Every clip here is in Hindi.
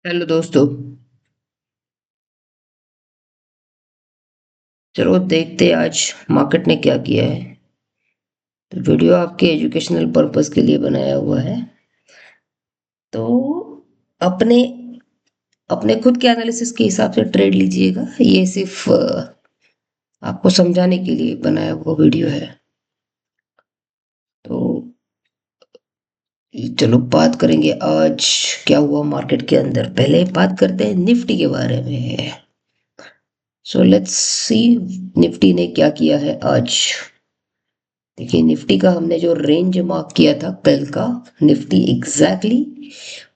हेलो दोस्तों। चलो देखते हैं आज मार्केट ने क्या किया है। तो वीडियो आपके एजुकेशनल पर्पस के लिए बनाया हुआ है। तो अपने अपने खुद के एनालिसिस के हिसाब से ट्रेड लीजिएगा। ये सिर्फ आपको समझाने के लिए बनाया हुआ वीडियो है। तो चलो बात करेंगे आज क्या हुआ मार्केट के अंदर। पहले बात करते हैं निफ्टी के बारे में। सो लेट्स सी निफ्टी ने क्या किया है आज। देखिए निफ्टी का हमने जो रेंज मार्क किया था कल का, निफ्टी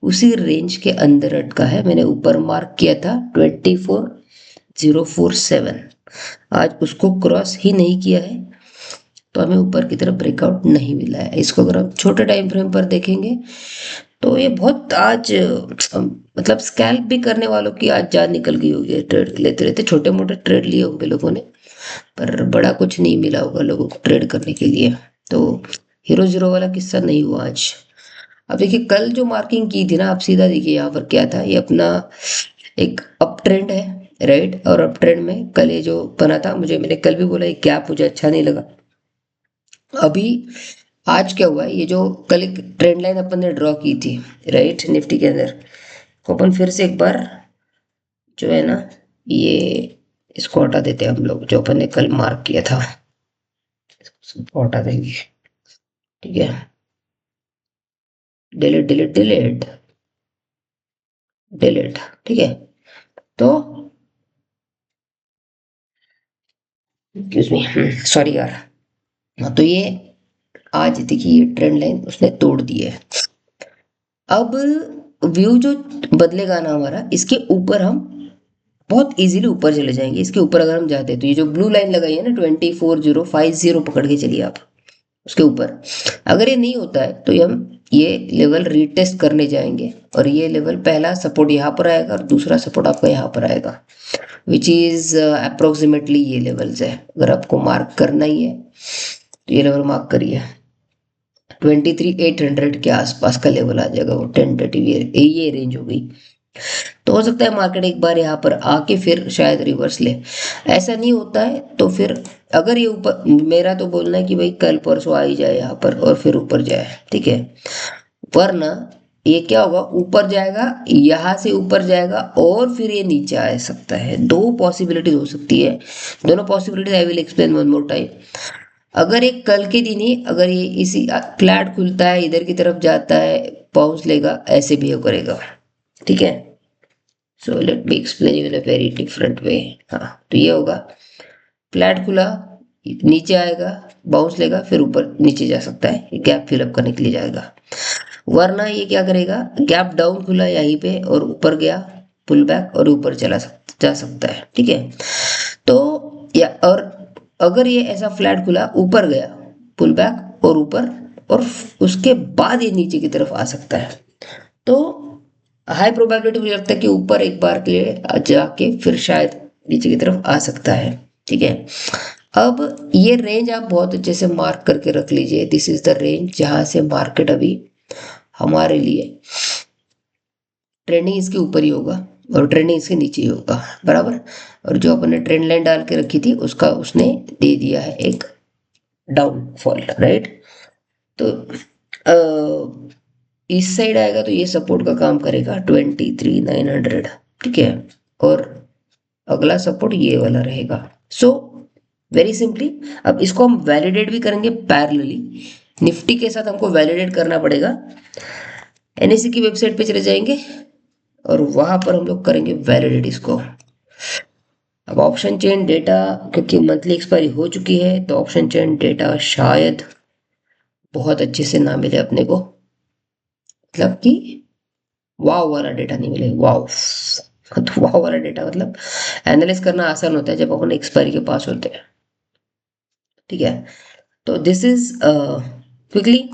उसी रेंज के अंदर अटका है। मैंने ऊपर मार्क किया था 24047। आज उसको क्रॉस ही नहीं किया है, तो हमें ऊपर की तरफ ब्रेकआउट नहीं मिला है। इसको अगर हम छोटे टाइम फ्रेम पर देखेंगे तो ये बहुत आज मतलब स्कैल्प भी करने वालों की आज जान निकल गई होगी। ट्रेड लेते लेते छोटे मोटे ट्रेड लिए होंगे लोगों ने, पर बड़ा कुछ नहीं मिला होगा लोगों को ट्रेड करने के लिए। तो हीरो जीरो वाला किस्सा नहीं हुआ आज। अब देखिए कल जो मार्किंग की थी ना, आप सीधा देखिए यहाँ पर क्या था। ये अपना एक अप ट्रेंड है, राइट। और अप ट्रेंड में कल ये जो बना था, मैंने कल भी बोला ये गैप मुझे अच्छा नहीं लगा। अभी आज क्या हुआ है, ये जो कल एक ट्रेंड लाइन अपन ने ड्रॉ की थी, राइट, निफ्टी के अंदर, तो अपन फिर से एक बार जो है ना, ये इसको हटा देते हैं हम लोग, जो अपन ने कल मार्क किया था इसको हटा देंगे। ठीक है, डिलीट डिलीट डिलीट डिलीट। ठीक है, तो एक्सक्यूज मी, सॉरी यार। हाँ, तो ये आज देखिए ये ट्रेंड लाइन उसने तोड़ दी है। अब व्यू जो बदलेगा ना हमारा, इसके ऊपर हम बहुत इजीली ऊपर चले जाएंगे। इसके ऊपर अगर हम जाते हैं तो ये जो ब्लू लाइन लगाई है ना 24050 पकड़ के चलिए आप उसके ऊपर। अगर ये नहीं होता है तो ये लेवल रीटेस्ट करने जाएंगे, और ये लेवल पहला सपोर्ट यहाँ पर आएगा और दूसरा सपोर्ट आपका यहाँ पर आएगा, विच इज अप्रोक्सीमेटली ये लेवल्स है। अगर आपको मार्क करना ही है तो ये लेवल मार्क करिए। 23800 के आसपास का लेवल आ जाएगा वो टेंटेटिव, ये रेंज हो गई। तो हो सकता है मार्केट एक बार यहाँ पर आके फिर शायद रिवर्स ले। ऐसा नहीं होता है तो फिर अगर ये ऊपर, मेरा तो बोलना है कि भाई कल परसों आ ही जाए यहाँ पर और फिर ऊपर जाए, ठीक है। वरना ये क्या होगा, ऊपर जाएगा, यहाँ से ऊपर जाएगा और फिर ये नीचे आ सकता है। दो पॉसिबिलिटीज हो सकती है। दोनों possibilities I will explain one more time. अगर एक कल के दिन ही अगर ये इसी फ्लैट खुलता है, इधर की तरफ जाता है, बाउंस लेगा, ऐसे बिहेव करेगा, ठीक है। So let me explain you in a very different way. हाँ, तो ये होगा, फ्लैट खुला, नीचे आएगा, बाउंस लेगा, फिर ऊपर नीचे जा सकता है, गैप फिलअप करने के लिए जाएगा। वरना ये क्या करेगा, गैप डाउन खुला यहीं पे और ऊपर गया, पुल बैक और ऊपर जा सकता है, ठीक है। तो या और अगर ये ऐसा फ्लैट खुला, ऊपर गया, पुल बैक और ऊपर, और उसके बाद ये नीचे की तरफ आ सकता है। तो हाई प्रोबेबिलिटी मुझे लगता है कि ऊपर एक बार के लिए जाके फिर शायद नीचे की तरफ आ सकता है, ठीक है। अब ये रेंज आप बहुत अच्छे से मार्क करके रख लीजिए। दिस इज द रेंज जहां से मार्केट अभी हमारे लिए ट्रेंडिंग इसके ऊपर ही होगा और ट्रेंडिंग इसके नीचे ही होगा, बराबर। और जो अपन ने ट्रेंड लाइन डाल के रखी थी उसका उसने दे दिया है एक डाउनफॉल, राइट। तो इस साइड आएगा तो ये सपोर्ट का काम करेगा 23900, ठीक है। और अगला सपोर्ट ये वाला रहेगा। सो वेरी सिंपली, अब इसको हम वैलिडेट भी करेंगे पैरेलली। निफ्टी के साथ हमको वैलिडेट करना पड़ेगा। एनएससी की वेबसाइट पे चले जाएंगे और वहां पर हम लोग करेंगे वैलिडेट इसको। अब ऑप्शन चेन डेटा, क्योंकि मंथली एक्सपायरी हो चुकी है तो ऑप्शन चेन डेटा शायद बहुत अच्छे से ना मिले अपने को, मतलब कि वाव वाला डेटा नहीं मिले। वाव तो वाव वाला डेटा मतलब एनालाइज करना आसान होता है जब अपन एक्सपायरी के पास होते हैं, ठीक है। तो दिस इज क्विकली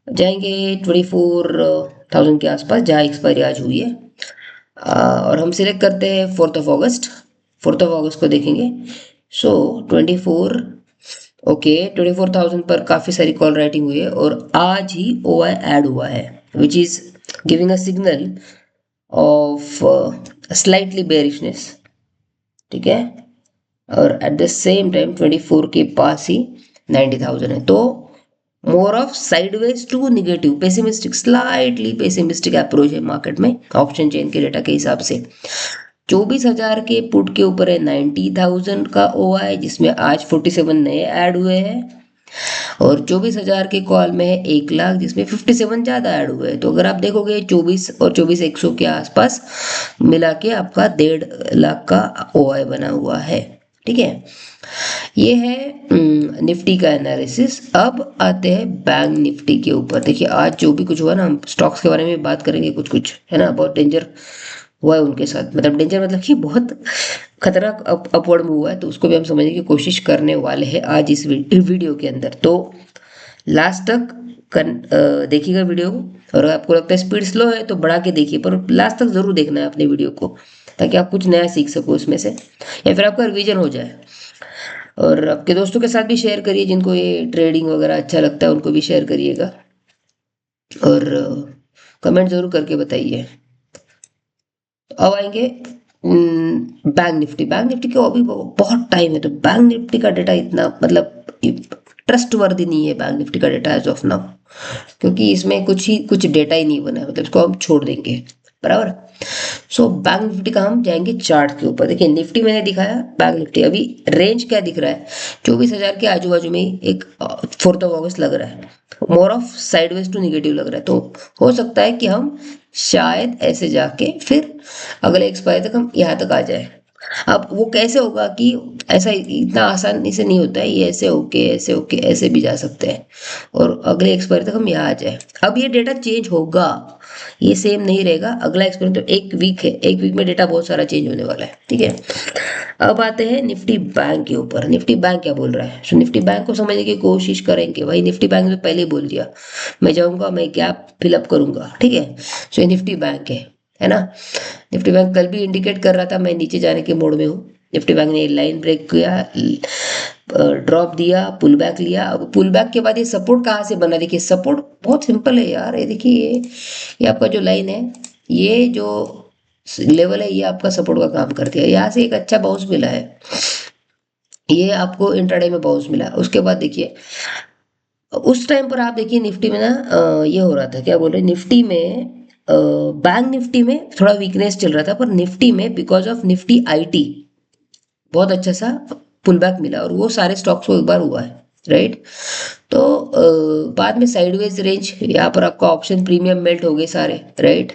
जाएंगे 24,000 के आसपास जहाँ एक्सपायरी आज हुई है। और हम सिलेक्ट करते हैं 4 ऑफ अगस्त। 4 ऑफ अगस्त को देखेंगे। सो 24, ओके, 24,000 पर काफ़ी सारी कॉल राइटिंग हुई है और आज ही ओ आई ऐड हुआ है, which is giving a signal of slightly bearishness, ठीक है, और एट द सेम टाइम 24 के पास ही 90,000 है, तो more of sideways to negative pessimistic, slightly pessimistic approach है मार्केट में ऑप्शन चेन के डेटा के हिसाब से। 24,000 के पुट के ऊपर है 90,000 का ओआई, जिसमें आज 47 नए ऐड हुए हैं, और 24,000 के कॉल में है 1 लाख, जिसमें 57 ज़्यादा ऐड हुए हैं। तो अगर आप देखोगे 24 और 24,100 के आसपास मिला के आपका 1.5 लाख का ओआई बना हुआ है, ठीक है। ये है निफ्टी का एनालिसिस। अब आते हैं बैंक निफ्टी के ऊपर। देखिए आज जो भी कुछ हुआ ना, हम स्टॉक्स के बारे में बात करेंगे कुछ कुछ, है ना, बहुत डेंजर हुआ है उनके साथ, मतलब डेंजर मतलब कि बहुत खतरनाक अपवर्ड में हुआ है, तो उसको भी हम समझने की कोशिश करने वाले हैं आज इस वीडियो के अंदर। तो लास्ट तक देखिएगा वीडियो को, और अगर आपको लगता है स्पीड स्लो है तो बढ़ा के देखिए, पर लास्ट तक जरूर देखना है अपने वीडियो को, ताकि आप कुछ नया सीख सको उसमें से, या फिर आपका रिवीजन हो जाए। और आपके दोस्तों के साथ भी शेयर करिए, जिनको ये ट्रेडिंग वगैरह अच्छा लगता है उनको भी शेयर करिएगा, और कमेंट जरूर करके बताइए। अब आएंगे बैंक निफ्टी। बैंक निफ्टी को अभी बहुत टाइम है, तो बैंक निफ्टी का डेटा इतना मतलब ट्रस्ट वर्दी नहीं है बैंक निफ्टी का डेटा एज ऑफ नाउ, क्योंकि इसमें कुछ डेटा ही नहीं बना है, मतलब इसको हम छोड़ देंगे, बराबर। सो बैंक निफ्टी का हम जाएंगे चार्ट के ऊपर। देखिए निफ्टी मैंने दिखाया, बैंक निफ्टी अभी रेंज क्या दिख रहा है, 24,000 के आजू बाजू में ही एक 4 अगस्त लग रहा है, more of sideways to negative लग रहा है। तो हो सकता है कि हम शायद ऐसे जाके फिर अगले एक्सपायरी तक हम यहाँ तक आ जाए। अब वो कैसे होगा कि ऐसा इतना आसानी से नहीं होता है, ये ऐसे ऐसे भी जा सकते हैं, और अगले एक्सपायरी तक हम यहाँ आ जाए। अब ये डेटा चेंज होगा, ये सेम नहीं रहेगा। अगला एक्सपायरी तो 1 वीक है, 1 वीक में डेटा बहुत सारा चेंज होने वाला है, ठीक है। अब आते हैं निफ्टी बैंक के ऊपर। निफ्टी बैंक क्या बोल रहा है, सो निफ्टी बैंक को समझने की कोशिश करेंगे। भाई निफ्टी बैंक ने पहले ही बोल दिया, मैं जाऊंगा, मैं गैप फिलअप करूंगा, ठीक है। सो ये निफ्टी बैंक है ना। निफ्टी बैंक कल भी इंडिकेट कर रहा था मैं नीचे जाने के मोड में हूँ। निफ्टी बैंक ने लाइन ब्रेक किया, ड्रॉप दिया, पुल बैक लिया। अब पुल बैक के बाद ये सपोर्ट कहाँ से बना, देखिए सपोर्ट बहुत सिंपल है यार, ये देखिए ये आपका जो लाइन है, ये जो लेवल है, ये आपका सपोर्ट का काम करती है। यहाँ से एक अच्छा बाउंस मिला है, ये आपको इंट्राडे में बाउंस मिला। उसके बाद देखिए उस टाइम पर आप देखिए निफ्टी में ना ये हो रहा था, क्या बोल रहे, निफ्टी में बैंक निफ्टी में थोड़ा वीकनेस चल रहा था, पर निफ्टी में बिकॉज ऑफ निफ्टी आईटी बहुत अच्छा सा पुल बैक मिला, और वो सारे स्टॉक्स को एक बार हुआ है, राइट। तो बाद में साइडवेज रेंज, यहाँ पर आपका ऑप्शन प्रीमियम मेल्ट हो गए सारे, राइट।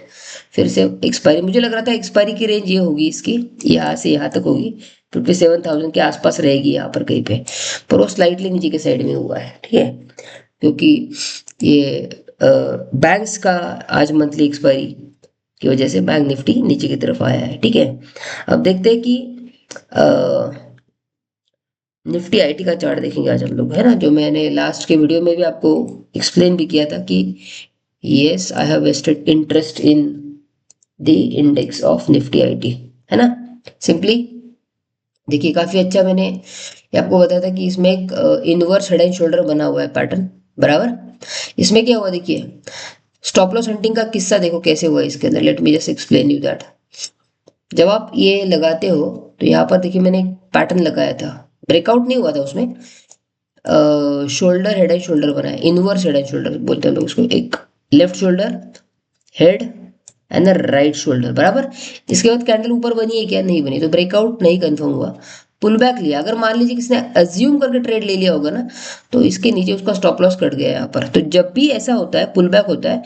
फिर से एक्सपायरी, मुझे लग रहा था एक्सपायरी की रेंज ये होगी इसकी, यहाँ से यहाँ तक होगी, 57,000 के आसपास रहेगी यहाँ पर कहीं पे, पर वो स्लाइटली नीचे के साइड में हुआ है, ठीक है, क्योंकि ये बैंक्स का आज मंथली एक्सपायरी की वजह से बैंक निफ्टी नीचे की तरफ आया है, ठीक है। अब देखते हैं कि निफ्टी आईटी का चार्ट देखेंगे आज हम लोग, है ना, जो मैंने लास्ट के वीडियो में भी आपको एक्सप्लेन भी किया था कि yes I have vested interest in the index of Nifty IT, है ना। सिंपली देखिए काफी अच्छा मैंने ये आपको बताया था कि इसमें एक इनवर्स हेड एंड शोल्डर बना हुआ है पैटर्न, बराबर। इसमें क्या हुआ देखिए, स्टॉप लॉस हंटिंग का किस्सा देखो कैसे हुआ इसके अंदर, let me just explain you that. जब आप ये लगाते हो तो यहाँ पर देखिए मैंने एक पैटर्न लगाया था, ब्रेकआउट नहीं हुआ था उसमें, शोल्डर हेड एंड शोल्डर बना है, इनवर्स हेड एंड शोल्डर बोलते हैं लोग उसको, एक left shoulder head and the right shoulder, बराबर। इसके बाद कैंडल ऊपर बनी है क्या, नहीं बनी, तो ब्रेकआउट नहीं कंफर्म हुआ, पुल बैक लिया। अगर मान लीजिए किसी ने अज्यूम करके ट्रेड ले लिया होगा ना, तो इसके नीचे उसका स्टॉप लॉस कट गया यहाँ पर। तो जब भी ऐसा होता है पुल बैक होता है,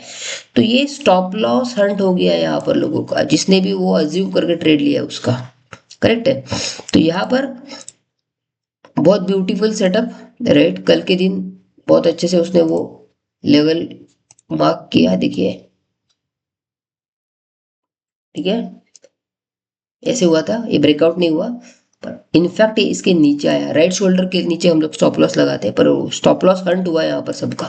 तो ये स्टॉप लॉस हंट हो गया यहाँ पर लोगों का, जिसने भी वो अज्यूम करके ट्रेड लिया उसका, करेक्ट है। तो यहाँ पर बहुत ब्यूटीफुल सेटअप, राइट, कल के दिन बहुत अच्छे से उसने वो लेवल मार्क किया, देखिए, ठीक है, ऐसे हुआ था, ये ब्रेकआउट नहीं हुआ, पर इनफैक्ट ये इसके नीचे आया, राइट शोल्डर के नीचे हम लोग स्टॉप लॉस लगाते हैं, पर स्टॉप लॉस हंट हुआ यहाँ पर सबका,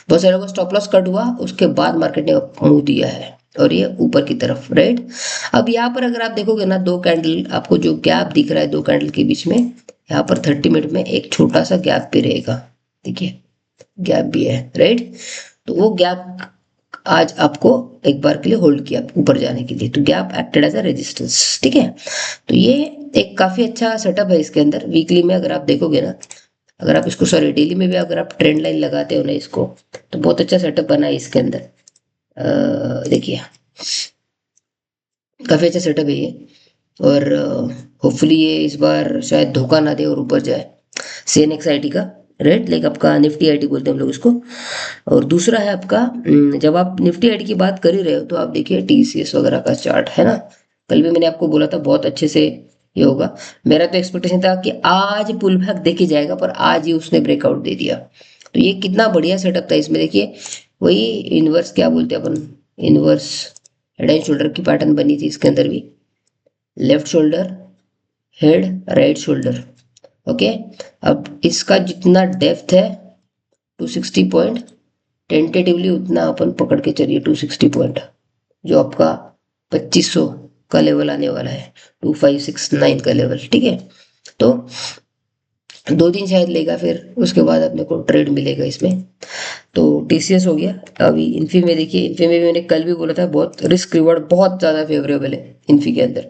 बहुत सारे लोगों का स्टॉप लॉस कट हुआ, उसके बाद मार्केट ने मुंह दिया है, और ये ऊपर की तरफ, राइट। अब यहाँ पर अगर आप देखोगे ना, दो कैंडल आपको जो गैप दिख रहा है दो कैंडल के बीच में, यहाँ पर 30 मिनट में एक छोटा सा गैप भी रहेगा, देखिए गैप भी है, राइट। तो वो गैप आज आपको एक बार के लिए होल्ड किया ऊपर जाने के लिए, तो gap acted as a resistance, ठीक है। तो ये एक काफी अच्छा सेटअप है इसके अंदर। वीकली में अगर आप देखोगे ना, अगर आप इसको, सॉरी डेली में भी अगर आप ट्रेंड लाइन लगाते हो ना इसको, तो बहुत अच्छा सेटअप बना है इसके अंदर। देखिए काफी अच्छा सेटअप है ये। और होपफुली ये इस बार शायद धोखा ना दे और ऊपर जाए, CNX IT का, राइट, लाइक आपका निफ्टी आईटी बोलते हैं हम लोग इसको। और दूसरा है आपका, जब आप निफ्टी आईटी की बात कर ही रहे हो तो आप देखिए TCS वगैरह का चार्ट है ना। कल भी मैंने आपको बोला था बहुत अच्छे से ये होगा। मेरा तो एक्सपेक्टेशन था कि आज पुल बैक देखे जाएगा, पर आज ही उसने ब्रेकआउट दे दिया। तो ये कितना बढ़िया सेटअप था। इसमें देखिए वही इनवर्स क्या बोलते हैं अपन, इनवर्स हेड एंड शोल्डर की पैटर्न बनी थी इसके अंदर भी। Left shoulder, head, right shoulder, okay. अब इसका जितना डेप्थ है 260 पॉइंट, टेंटेटिवली उतना अपन पकड़ के चलिए 260 पॉइंट, जो आपका 2500 का लेवल आने वाला है, 2569 का लेवल, ठीक है। तो 2 दिन शायद लेगा, फिर उसके बाद अपने को ट्रेड मिलेगा इसमें। तो TCS हो गया। अभी इन्फी में देखिए, इन्फी में भी मैंने कल भी बोला था बहुत रिस्क रिवॉर्ड बहुत ज़्यादा फेवरेबल है इन्फी के अंदर।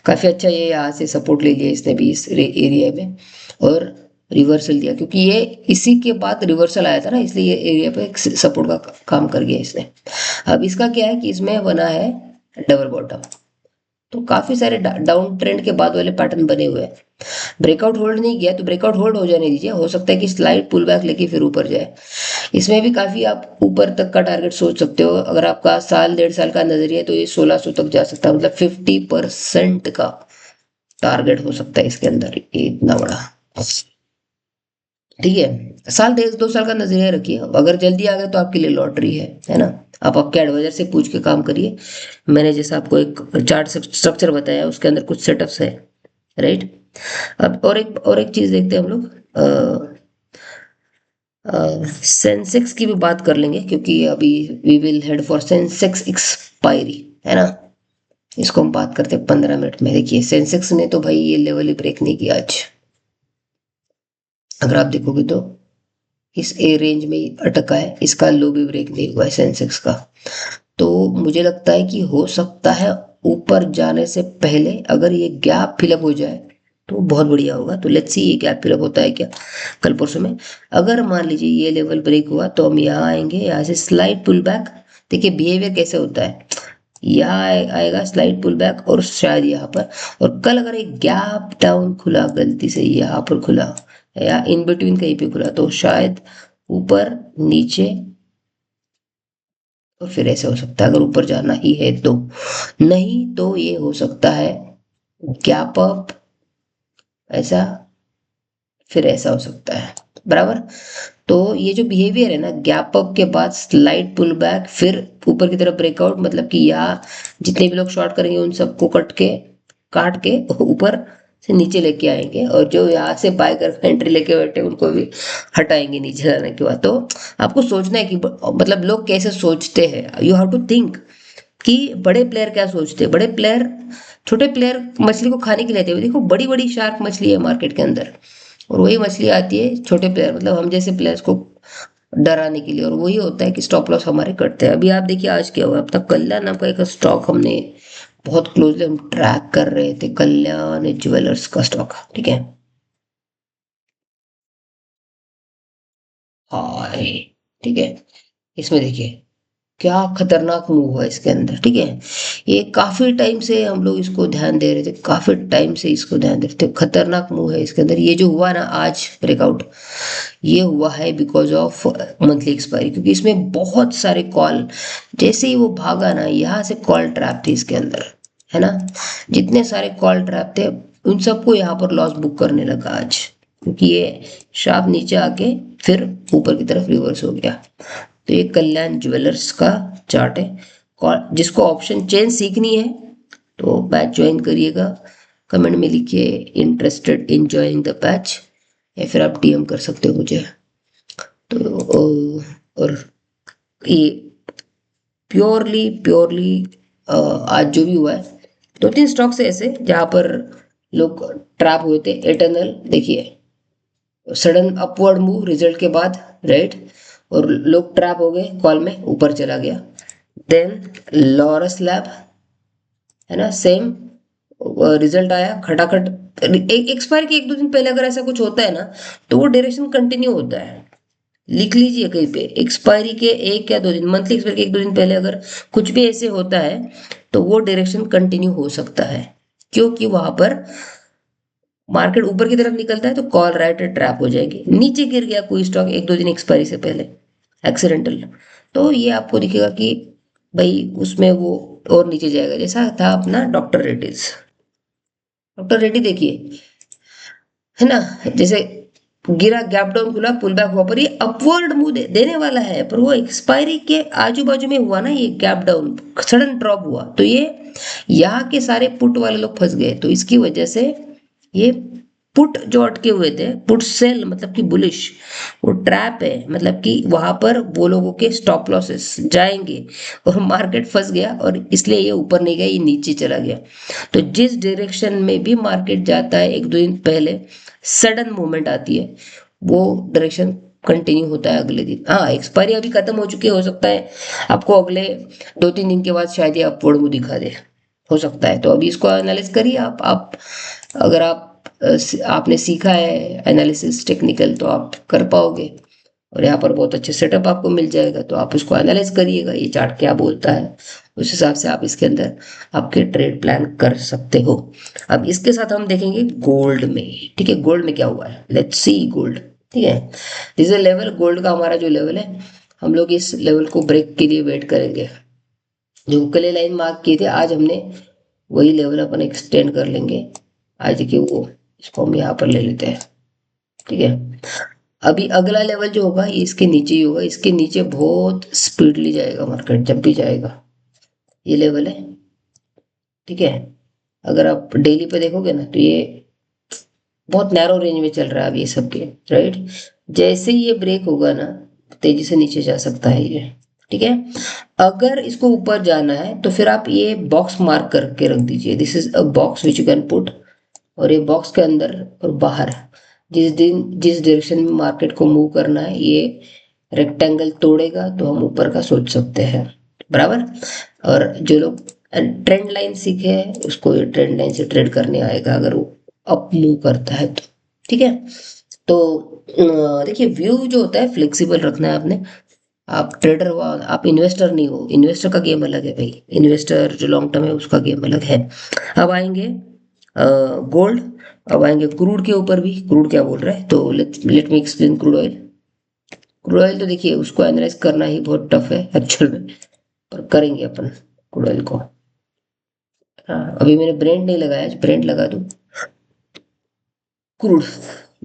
काफ़ी अच्छा ये यहाँ से सपोर्ट ले लिया इसने भी इस एरिया में, और रिवर्सल दिया, क्योंकि ये इसी के बाद रिवर्सल आया था ना, इसलिए ये एरिया पे एक सपोर्ट का काम कर गया इसने। अब इसका क्या है कि इसमें बना है डबल बॉटम, तो काफ़ी सारे डाउन ट्रेंड के बाद वाले पैटर्न बने हुए हैं। ब्रेकआउट होल्ड नहीं किया तो ब्रेकआउट होल्ड हो जाने दीजिए, हो सकता है कि स्लाइड पुल बैक लेके फिर ऊपर जाए। इसमें भी काफ़ी आप ऊपर तक का टारगेट सोच सकते हो। अगर आपका साल 1.5 साल का नजरिया है तो ये 1600 तक जा सकता है, मतलब 50% का टारगेट हो सकता है इसके अंदर, ये इतना बड़ा, ठीक है। साल 1.5 2 साल का नजरिया रखिए, अगर जल्दी आ गया तो आपके लिए लॉटरी है ना। आप आपके एडवाइजर से पूछ के काम करिए। मैंने जैसा आपको एक चार्ट स्ट्रक्चर बताया उसके अंदर कुछ सेटअप्स है, राइट। अब और एक चीज देखते हैं हम लोग, सेंसेक्स की भी बात कर लेंगे, क्योंकि अभी we will head for Sensex expiry, है ना। इसको हम बात करते हैं 15 मिनट में। देखिए सेंसेक्स ने तो भाई ये लेवल ही ब्रेक नहीं किया आज, अगर आप देखोगे तो इस ए रेंज में ही अटका है, इसका लो भी ब्रेक नहीं हुआ है सेंसेक्स का। तो मुझे लगता है कि हो सकता है ऊपर जाने से पहले अगर ये गैप फिलअप हो जाए तो बहुत बढ़िया होगा। तो लेट्स सी ये गैप फिलअप होता है क्या कल परसों में। अगर मान लीजिए ये लेवल ब्रेक हुआ तो हम यहाँ आएंगे, यहाँ से स्लाइड पुल बैक। देखिए बिहेवियर कैसे होता है, यहाँ आएगा स्लाइड पुल बैक और शायद यहाँ पर, और कल अगर एक गैप डाउन खुला गलती से यहाँ पर खुला या इन बिटवीन कहीं पे खुला तो शायद ऊपर नीचे, तो फिर ऐसे हो सकता है अगर ऊपर जाना ही है तो। नहीं तो ये हो सकता है गैप अप, ऐसा, फिर ऐसा हो सकता है, बराबर। तो ये जो बिहेवियर है ना, गैप अप के बाद स्लाइड पुल बैक फिर ऊपर की तरफ ब्रेकआउट, मतलब कि यहाँ जितने भी लोग शॉर्ट करेंगे उन सबको काट के ऊपर से नीचे लेके आएंगे, और जो यहाँ से बाय कर एंट्री लेके बैठे उनको भी हटाएंगे नीचे जाने के बाद। तो आपको सोचना है कि मतलब लोग कैसे सोचते हैं, यू हैव टू थिंक कि बड़े प्लेयर क्या सोचते हैं। बड़े प्लेयर छोटे प्लेयर मछली को खाने के लिए आते हैं। देखो बड़ी बड़ी शार्क मछली है मार्केट के अंदर, और वही मछली आती है छोटे प्लेयर, मतलब हम जैसे प्लेयर्स को डराने के लिए, और वही होता है कि स्टॉप लॉस हमारे कटते हैं। अभी आप देखिए आज क्या हुआ, अब तक कल्याण नाम का एक स्टॉक हमने बहुत क्लोजली हम ट्रैक कर रहे थे, कल्याण ज्वेलर्स का स्टॉक, ठीक है। हाय, ठीक है। इसमें देखिए क्या खतरनाक मूव हुआ इसके अंदर, ठीक है। ये काफी टाइम से हम लोग इसको ध्यान दे रहे थे, काफी टाइम से इसको ध्यान दे रहे थे। खतरनाक मूव है इसके अंदर। ये जो हुआ ना आज ब्रेकआउट, ये हुआ है बिकॉज ऑफ मंथली एक्सपायरी, क्योंकि इसमें बहुत सारे कॉल, जैसे ही वो भागा ना यहाँ से कॉल ट्रैप थी इसके अंदर, है ना। जितने सारे कॉल ट्रैप थे उन सबको यहाँ पर लॉस बुक करने लगा आज, क्योंकि ये शार्प नीचे आके फिर ऊपर की तरफ रिवर्स हो गया। तो ये कल्याण ज्वेलर्स का चार्ट है। जिसको ऑप्शन चेन सीखनी है तो बैच ज्वाइन करिएगा। कमेंट में लिखिए interested in joining the batch, या फिर आप DM कर सकते हो मुझे। तो और ये प्योरली प्योरली आज जो भी हुआ है, 2 3 स्टॉक्स है ऐसे जहाँ पर लोग ट्रैप हुए थे। एटर्नल देखिए सडन अपवर्ड मूव रिजल्ट के बाद, राइट, और लोग ट्रैप हो गए कॉल में, ऊपर चला गया। देन लॉरस लैब, है ना, सेम रिजल्ट आया खटाखट। एक्सपायर के 1-2 दिन पहले अगर ऐसा कुछ होता है ना, तो वो डायरेक्शन कंटिन्यू होता है। लिख लीजिए कहीं पे, एक्सपायरी के 1 या 2 दिन, मंथली एक्सपायरी के 1-2 दिन पहले अगर कुछ भी ऐसे होता है तो वो डायरेक्शन कंटिन्यू हो सकता है, क्योंकि वहां पर मार्केट ऊपर की तरफ निकलता है तो कॉल राइट ट्रैप हो जाएगी। नीचे गिर गया कोई स्टॉक 1-2 दिन एक्सपायरी से पहले एक्सीडेंटल, तो ये आपको दिखेगा कि भाई उसमें वो और नीचे जाएगा, जैसा था अपना डॉक्टर रेड्डीज। डॉक्टर रेड्डी देखिए, है ना, जैसे गिरा, गैप डाउन खुला, पुल बैक हुआ, पर ये अपवर्ड मूव देने वाला है, पर वो एक्सपायरी के आजू बाजू में हुआ ना, ये गैप डाउन सडन ड्रॉप हुआ, तो ये यहाँ के सारे पुट वाले लोग फंस गए, तो इसकी वजह से ये पुट जो अटके हुए थे, पुट सेल मतलब कि बुलिश, वो ट्रैप है, मतलब कि वहां पर वो लोगों के स्टॉप लॉसेस जाएंगे और मार्केट फंस गया, और इसलिए ये ऊपर नहीं गया, ये नीचे चला गया। तो जिस डायरेक्शन में भी मार्केट जाता है 1-2 दिन पहले सडन मूवमेंट आती है, वो डायरेक्शन कंटिन्यू होता है अगले दिन। हाँ, एक्सपायरी अभी खत्म हो चुकी है, हो सकता है आपको अगले 2-3 दिन के बाद शायद ये अपवर्ड मूव दिखा दे, हो सकता है। तो अभी इसको एनालाइज करिए आप अगर आपने सीखा है एनालिसिस टेक्निकल, तो आप कर पाओगे, और यहाँ पर बहुत अच्छे सेटअप आपको मिल जाएगा, तो आप उसको एनालाइज करिएगा, ये चार्ट क्या बोलता है, उस हिसाब से आप इसके अंदर आपके ट्रेड प्लान कर सकते हो। अब इसके साथ हम देखेंगे गोल्ड में, ठीक है, गोल्ड में क्या हुआ है, लेट्स सी गोल्ड, ठीक है। दिस इज लेवल, गोल्ड का हमारा जो लेवल है, हम लोग इस लेवल को ब्रेक के लिए वेट करेंगे। जो कल लाइन मार्क किए थे, आज हमने वही लेवल अपन एक्सटेंड कर लेंगे। आज देखिए वो, इसको हम यहाँ पर ले लेते हैं, ठीक है। अभी अगला लेवल जो होगा ये इसके नीचे ही होगा, इसके नीचे बहुत स्पीडली जाएगा मार्केट, जब भी जाएगा ये लेवल है, ठीक है। अगर आप डेली पे देखोगे ना, तो ये बहुत नैरो रेंज में चल रहा है अब ये सब के, राइट। जैसे ही ये ब्रेक होगा ना, तेजी से नीचे जा सकता है ये, ठीक है। अगर इसको ऊपर जाना है तो फिर आप ये बॉक्स मार्क करके रख दीजिए, this is a box which you can put, और ये बॉक्स के अंदर और बाहर जिस दिन जिस डायरेक्शन में मार्केट को मूव करना है, ये रेक्टेंगल तोड़ेगा तो हम ऊपर का सोच सकते हैं, बराबर। और जो लोग ट्रेंड लाइन सीखे हैं उसको ये ट्रेंड लाइन से ट्रेड करने आएगा, अगर वो अप मूव करता है तो, ठीक है। तो देखिए, व्यू जो होता है फ्लेक्सिबल रखना है आपने। आप ट्रेडर हो, आप इन्वेस्टर नहीं हो, इन्वेस्टर का गेम अलग है भाई, इन्वेस्टर जो लॉन्ग टर्म है उसका गेम अलग है। अब आएंगे गोल्ड, अब आएंगे क्रूड के ऊपर भी। क्रूड क्या बोल रहा है, तो let me explain crude oil. Crude oil तो देखिए, उसको एनालाइज करना ही बहुत टफ है एक्चुअल में, पर करेंगे अपन क्रूड ऑयल को। हाँ, अभी मैंने ब्रेंड नहीं लगाया, ब्रेंड लगा दूं, क्रूड,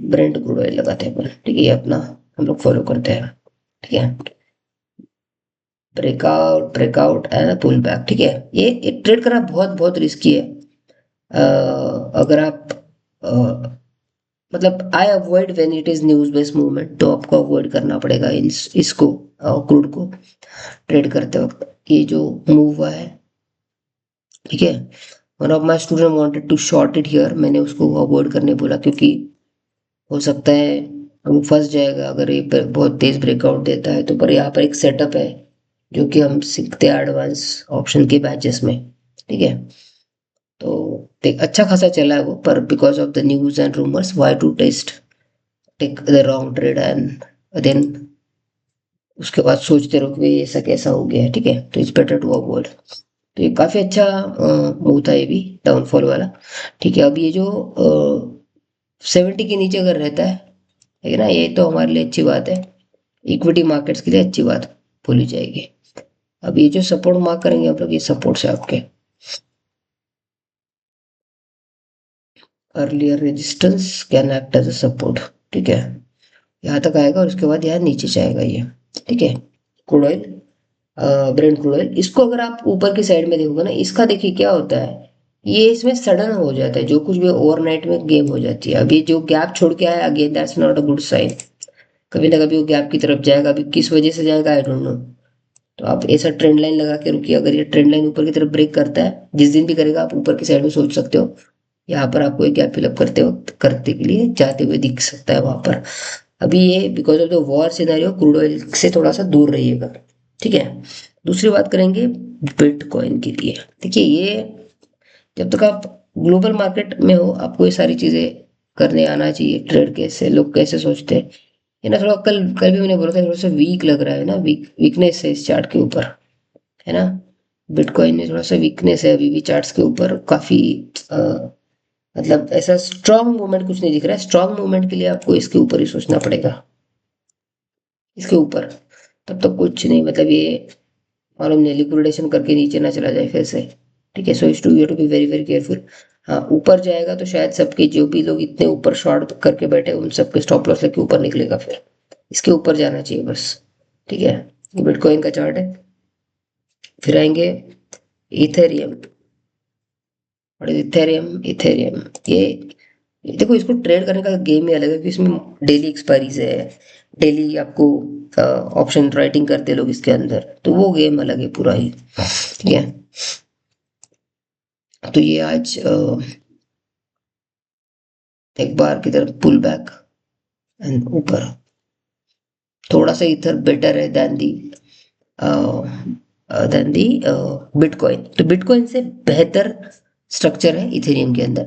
ब्रेंड क्रूड ऑयल लगाते हैं अपन, ठीक है, ये अपना हम लोग फॉलो करते हैं, ठीक है। Breakout breakout and pull back, ठीक है। ये ट्रेड करना बहुत बहुत रिस्की है। अगर आप मतलब I avoid when it is news based movement, तो आपको अवॉइड करना पड़ेगा इसको, क्रूड को ट्रेड करते वक्त। ये जो मूव हुआ है, ठीक है, one of my student wanted to short it here, मैंने उसको अवॉइड करने बोला, क्योंकि हो सकता है वो फंस जाएगा अगर ये बहुत तेज ब्रेकआउट देता है तो। पर यहाँ पर एक सेटअप है जो कि हम सीखते हैं एडवांस ऑप्शन के बैचेस में, ठीक है। तो देख, अच्छा खासा चला है वो, पर because of the news and rumours, why to take the wrong trade and then उसके बाद सोचते रहो कि ऐसा कैसा हो गया है, ठीक है। तो इट्स बेटर टू अवॉइड। तो ये काफी अच्छा मूव था ये भी, डाउनफॉल वाला, ठीक है। अब ये जो 70 के नीचे अगर रहता है ना, ये तो हमारे लिए अच्छी बात है, इक्विटी मार्केट्स के लिए अच्छी बात बोली जाएगी। अब ये जो सपोर्ट मार्क करेंगे आप लोग, ये सपोर्ट से आपके earlier resistance can act as a support, ठीक है। यहाँ तक आएगा और उसके बाद यहाँ नीचे जाएगा ये, ठीक है। Crude oil, Brent crude oil, इसको अगर आप ऊपर की साइड में देखोगे ना, इसका देखिए क्या होता है, ये इसमें सडन हो जाता है, जो कुछ भी ओवरनाइट में गेम हो जाती है। अभी जो गैप छोड़ के आया, again that's not a good sign, कभी ना कभी वो गैप की तरफ जाएगा, अभी किस वजह से जाएगा आई डोंट नो। तो आप ऐसा ट्रेंड लाइन लगा के रुकिए, अगर ये ट्रेंड लाइन ऊपर की तरफ ब्रेक करता है, जिस दिन भी करेगा, आप ऊपर की साइड में सोच सकते हो, यहाँ पर आपको एक गैप फिलअप करते वक्त करते के लिए जाते हुए दिख सकता है वहां पर। अभी ये because of the war scenario crude oil से थोड़ा सा दूर रहिएगा, ठीक है। दूसरी बात करेंगे बिटकॉइन के लिए। देखिए ये, जब तक आप ग्लोबल मार्केट में हो आपको ये सारी चीज़ें करने आना चाहिए। ट्रेड कैसे, लोग कैसे सोचते हैं, ये ना थोड़ा कल कल भी मैंने बोला था, थोड़ा सा वीक लग रहा है ना, वीकनेस है इस चार्ट के ऊपर, है ना। बिटकॉइन में थोड़ा सा वीकनेस है अभी भी चार्ट्स के ऊपर काफ़ी, मतलब ऐसा स्ट्रांग मूवमेंट कुछ नहीं दिख रहा है। स्ट्रांग मूवमेंट के लिए आपको इसके ऊपर ही सोचना पड़ेगा, इसके ऊपर। तब तक कुछ नहीं, मतलब ये मालूम नहीं लिक्विडेशन करके नीचे ना चला जाए फिर से। ठीक है, so is to you to be very very careful. हाँ, ऊपर जाएगा तो शायद सबके जो भी लोग इतने ऊपर शॉर्ट करके बैठे उन सबके स्टॉप लॉस लेके ऊपर निकलेगा, फिर इसके ऊपर जाना चाहिए बस। ठीक है, ये बिटकॉइन का चार्ट है। फिर आएंगे इथेरियम। और इथेरियम, इथेरियम ये देखो, इसको ट्रेड करने का गेम ही अलग है, क्योंकि इसमें डेली एक्सपायरीज है, डेली आपको ऑप्शन राइटिंग करते हैं लोग इसके अंदर, तो वो गेम अलग है पूरा ही। ठीक है, तो ये आज एक बार की तरफ पुल बैक एंड ऊपर, थोड़ा सा इधर बेटर है देन दी बिटकॉइन। तो बिटकॉइन से बेहतर स्ट्रक्चर है इथेरियम के अंदर।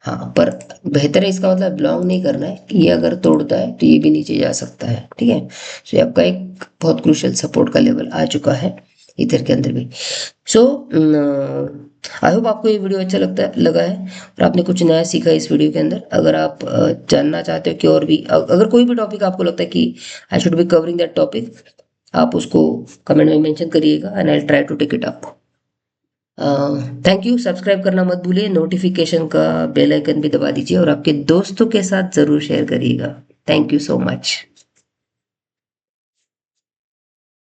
हाँ, पर बेहतर है इसका मतलब बिलोंग नहीं करना है, ये अगर तोड़ता है तो ये भी नीचे जा सकता है। ठीक है, सो ये आपका एक बहुत क्रूशियल सपोर्ट का लेवल आ चुका है इथर के अंदर भी। सो आई होप आपको ये वीडियो अच्छा लगा है और आपने कुछ नया सीखा इस वीडियो के अंदर। अगर आप जानना चाहते हो कि और भी अगर कोई भी टॉपिक आपको लगता है कि I should be covering that topic, आप उसको कमेंट में मेंशन करिएगा and I try to take it up. Thank you. Subscribe करना मत भूलिए, नोटिफिकेशन का बेल आइकन भी दबा दीजिए और आपके दोस्तों के साथ ज़रूर शेयर करिएगा। Thank you so much.